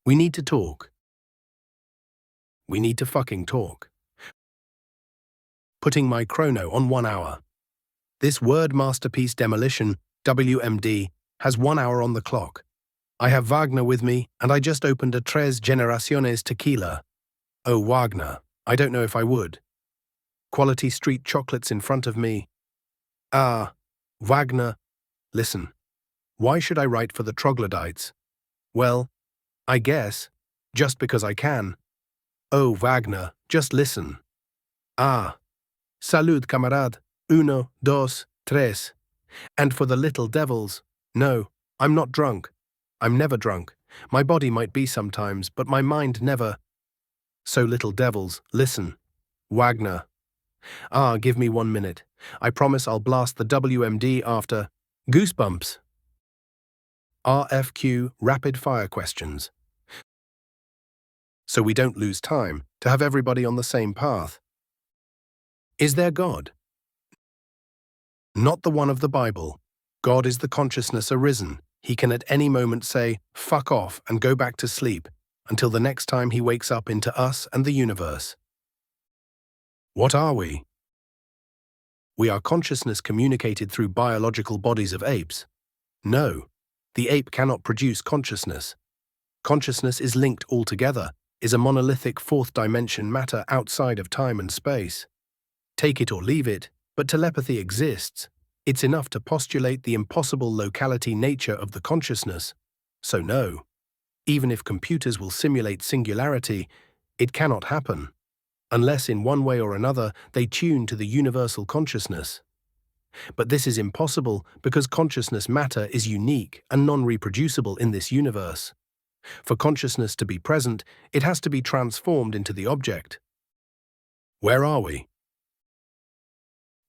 We need to talk. We need to fucking talk. Putting my chrono on 1 hour. This word masterpiece demolition, WMD, has 1 hour on the clock. I have Wagner with me, and I just opened a Tres Generaciones tequila. Oh, Wagner, I don't know if I would. Quality street chocolates in front of me. Ah, Wagner, listen. Why should I write for the troglodytes? Well, I guess, just because I can. Oh, Wagner, just listen. Ah, salud, camarade. Uno, dos, tres. And for the little devils, no, I'm not drunk. I'm never drunk. My body might be sometimes, but my mind never. So little devils, listen. Wagner. Ah, give me 1 minute. I promise I'll blast the WMD after. Goosebumps. RFQ, rapid fire questions. So we don't lose time, to have everybody on the same path. Is there God? Not the one of the Bible. God is the consciousness arisen. He can at any moment say, fuck off and go back to sleep, until the next time he wakes up into us and the universe. What are we? We are consciousness communicated through biological bodies of apes. No, the ape cannot produce consciousness. Consciousness is linked altogether, is a monolithic fourth dimension matter outside of time and space. Take it or leave it, but telepathy exists. It's enough to postulate the impossible locality nature of the consciousness. So no, even if computers will simulate singularity, it cannot happen, unless in one way or another they tune to the universal consciousness. But this is impossible because consciousness matter is unique and non-reproducible in this universe. For consciousness to be present, it has to be transformed into the object. Where are we?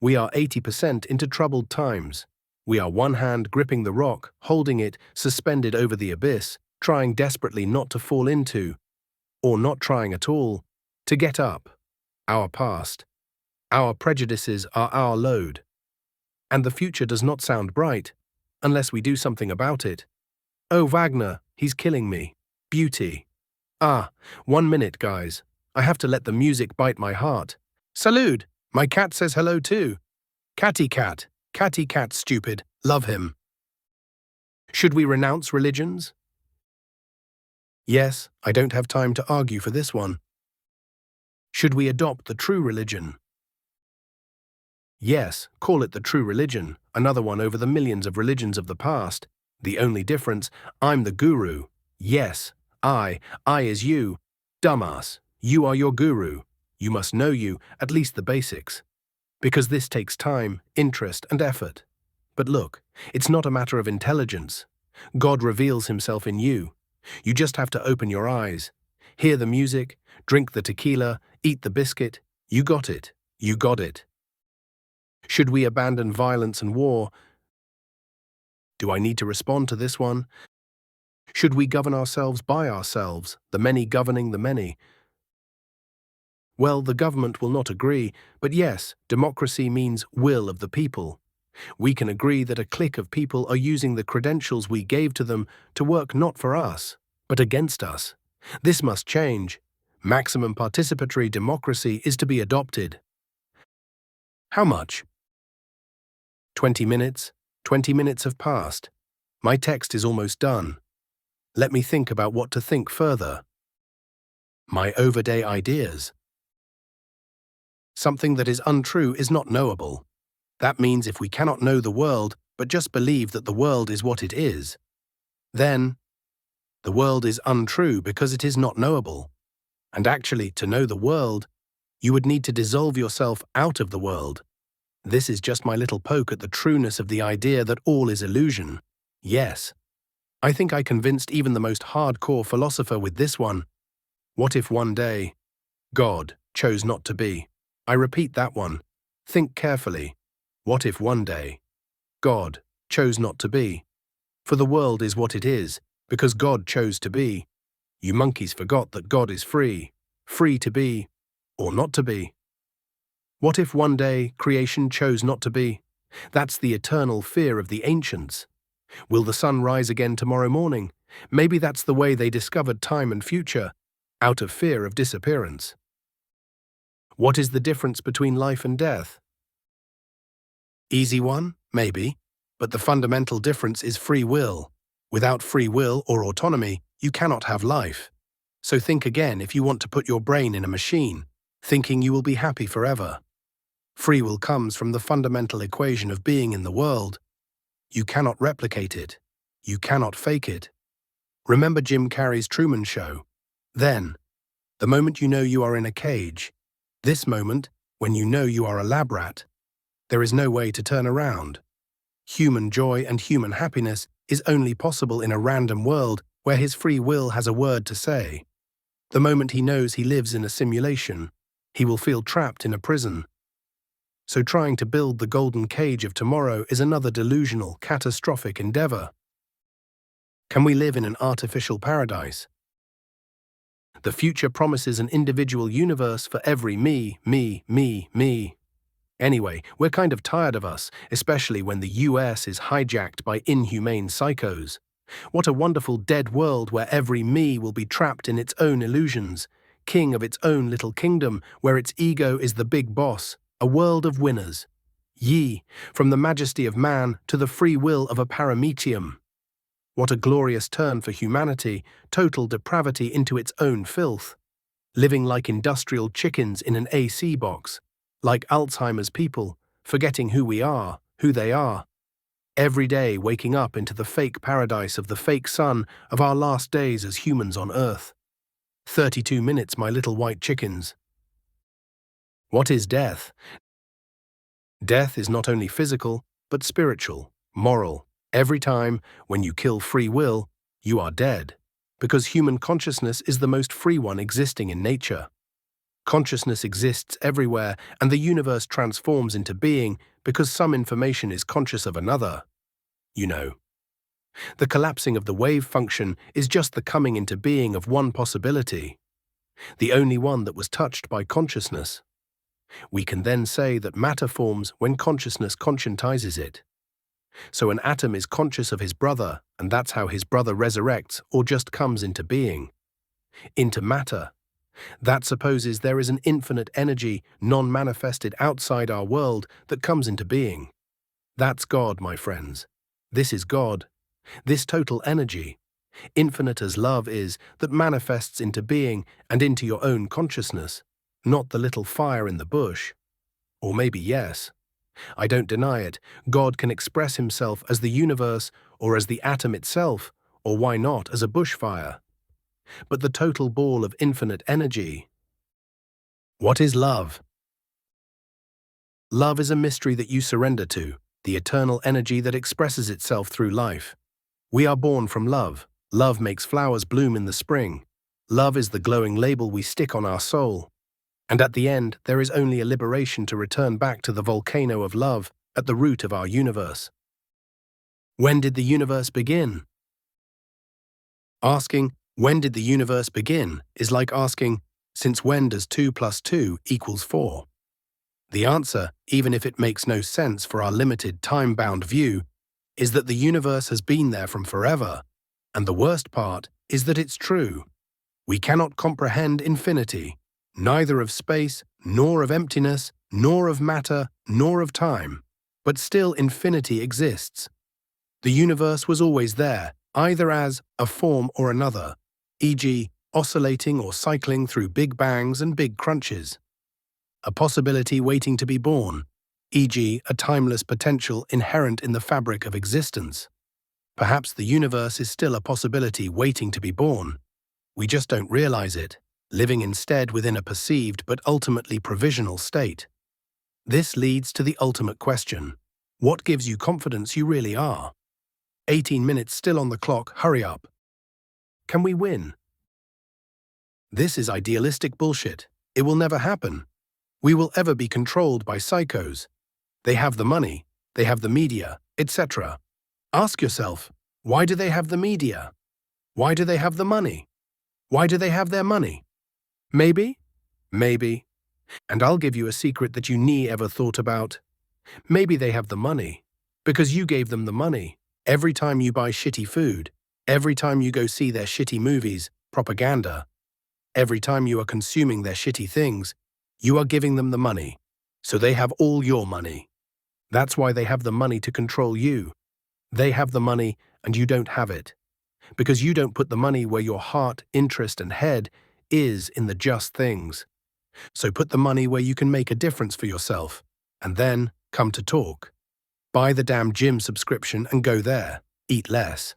We are 80% into troubled times. We are one hand gripping the rock, holding it, suspended over the abyss, trying desperately not to fall into, or not trying at all, to get up. Our past. Our prejudices are our load. And the future does not sound bright, unless we do something about it. Oh, Wagner, he's killing me. Beauty. Ah, 1 minute, guys. I have to let the music bite my heart. Salud! My cat says hello too. Catty cat, stupid, love him. Should we renounce religions? Yes, I don't have time to argue for this one. Should we adopt the true religion? Yes, call it the true religion, another one over the millions of religions of the past. The only difference, I'm the guru. Yes, I is you. Dumbass, you are your guru. You must know you, at least the basics. Because this takes time, interest, and effort. But look, it's not a matter of intelligence. God reveals himself in you. You just have to open your eyes, hear the music, drink the tequila, eat the biscuit. You got it. You got it. Should we abandon violence and war? Do I need to respond to this one? Should we govern ourselves by ourselves, the many governing the many? Well, the government will not agree, but yes, democracy means will of the people. We can agree that a clique of people are using the credentials we gave to them to work not for us, but against us. This must change. Maximum participatory democracy is to be adopted. How much? 20 minutes. 20 minutes have passed. My text is almost done. Let me think about what to think further. My overday ideas. Something that is untrue is not knowable. That means if we cannot know the world, but just believe that the world is what it is, then the world is untrue because it is not knowable. And actually, to know the world, you would need to dissolve yourself out of the world. This is just my little poke at the trueness of the idea that all is illusion. Yes, I think I convinced even the most hardcore philosopher with this one. What if one day God chose not to be? I repeat that one. Think carefully. What if one day God chose not to be? For the world is what it is, because God chose to be. You monkeys forgot that God is free, free to be, or not to be. What if one day creation chose not to be? That's the eternal fear of the ancients. Will the sun rise again tomorrow morning? Maybe that's the way they discovered time and future, out of fear of disappearance. What is the difference between life and death? Easy one? Maybe. But the fundamental difference is free will. Without free will or autonomy, you cannot have life. So think again if you want to put your brain in a machine, thinking you will be happy forever. Free will comes from the fundamental equation of being in the world. You cannot replicate it. You cannot fake it. Remember Jim Carrey's Truman Show? Then, the moment you know you are in a cage, this moment, when you know you are a lab rat, there is no way to turn around. Human joy and human happiness is only possible in a random world where his free will has a word to say. The moment he knows he lives in a simulation, he will feel trapped in a prison. So trying to build the golden cage of tomorrow is another delusional, catastrophic endeavor. Can we live in an artificial paradise? The future promises an individual universe for every me. Anyway, we're kind of tired of us, especially when the US is hijacked by inhumane psychos. What a wonderful dead world where every me will be trapped in its own illusions, king of its own little kingdom where its ego is the big boss, a world of winners. Ye, from the majesty of man to the free will of a paramecium. What a glorious turn for humanity, total depravity into its own filth. Living like industrial chickens in an AC box, like Alzheimer's people, forgetting who we are, who they are. Every day waking up into the fake paradise of the fake sun of our last days as humans on Earth. 32 minutes, my little white chickens. What is death? Death is not only physical, but spiritual, moral. Every time, when you kill free will, you are dead, because human consciousness is the most free one existing in nature. Consciousness exists everywhere, and the universe transforms into being because some information is conscious of another. You know. The collapsing of the wave function is just the coming into being of one possibility, the only one that was touched by consciousness. We can then say that matter forms when consciousness conscientizes it. So an atom is conscious of his brother, and that's how his brother resurrects or just comes into being. Into matter. That supposes there is an infinite energy, non-manifested outside our world, that comes into being. That's God, my friends. This is God. This total energy, infinite as love is, that manifests into being and into your own consciousness, not the little fire in the bush. Or maybe yes. I don't deny it. God can express himself as the universe or as the atom itself, or why not as a bushfire. But the total ball of infinite energy. What is love? Love is a mystery that you surrender to, the eternal energy that expresses itself through life. We are born from love. Love makes flowers bloom in the spring. Love is the glowing label we stick on our soul. And at the end, there is only a liberation to return back to the volcano of love at the root of our universe. When did the universe begin? Asking, when did the universe begin, is like asking, since when does 2 + 2 = 4? The answer, even if it makes no sense for our limited time-bound view, is that the universe has been there from forever. And the worst part is that it's true. We cannot comprehend infinity, neither of space, nor of emptiness, nor of matter, nor of time. But still infinity exists. The universe was always there, either as a form or another, e.g., oscillating or cycling through big bangs and big crunches. A possibility waiting to be born, e.g., a timeless potential inherent in the fabric of existence. Perhaps the universe is still a possibility waiting to be born. We just don't realize it, living instead within a perceived but ultimately provisional state. This leads to the ultimate question. What gives you confidence you really are? 18 minutes still on the clock, hurry up. Can we win? This is idealistic bullshit. It will never happen. We will ever be controlled by psychos. They have the money, they have the media, etc. Ask yourself, why do they have the media? Why do they have the money? Why do they have their money? Maybe? Maybe. And I'll give you a secret that you ever thought about. Maybe they have the money because you gave them the money. Every time you buy shitty food, every time you go see their shitty movies, propaganda, every time you are consuming their shitty things, you are giving them the money. So they have all your money. That's why they have the money to control you. They have the money and you don't have it. Because you don't put the money where your heart, interest, and head is in the just things. So put the money where you can make a difference for yourself, and then come to talk. Buy the damn gym subscription and go there. Eat less.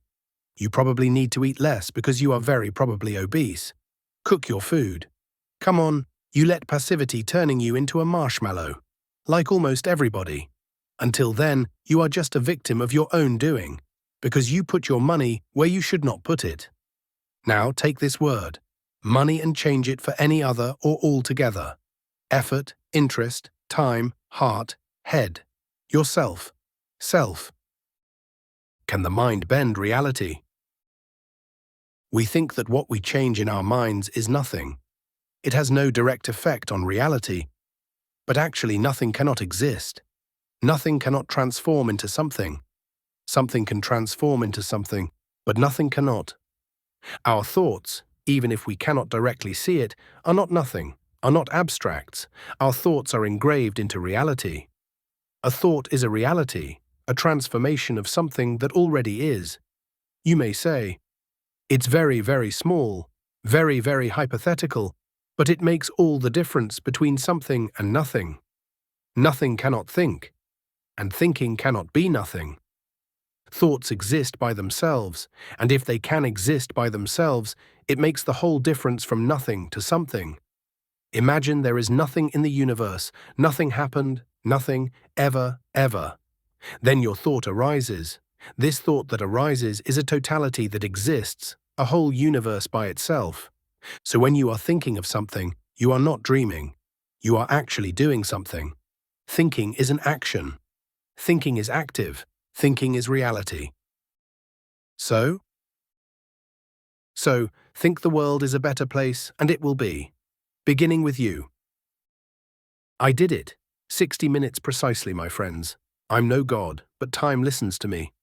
You probably need to eat less because you are very probably obese. Cook your food. Come on, you let passivity turning you into a marshmallow, like almost everybody. Until then, you are just a victim of your own doing, because you put your money where you should not put it. Now take this word, money, and change it for any other or all together. Effort, interest, time, heart, head, yourself, self. Can the mind bend reality? We think that what we change in our minds is nothing. It has no direct effect on reality. But actually nothing cannot exist. Nothing cannot transform into something. Something can transform into something, but nothing cannot. Our thoughts, even if we cannot directly see it, are not nothing, are not abstracts. Our thoughts are engraved into reality. A thought is a reality, a transformation of something that already is. You may say, it's very, very small, very, very hypothetical, but it makes all the difference between something and nothing. Nothing cannot think, and thinking cannot be nothing. Thoughts exist by themselves, and if they can exist by themselves, it makes the whole difference from nothing to something. Imagine there is nothing in the universe, nothing happened, nothing, ever, ever. Then your thought arises. This thought that arises is a totality that exists, a whole universe by itself. So when you are thinking of something, you are not dreaming. You are actually doing something. Thinking is an action. Thinking is active. Thinking is reality. So, think the world is a better place, and it will be. Beginning with you. I did it. 60 minutes precisely, my friends. I'm no god, but time listens to me.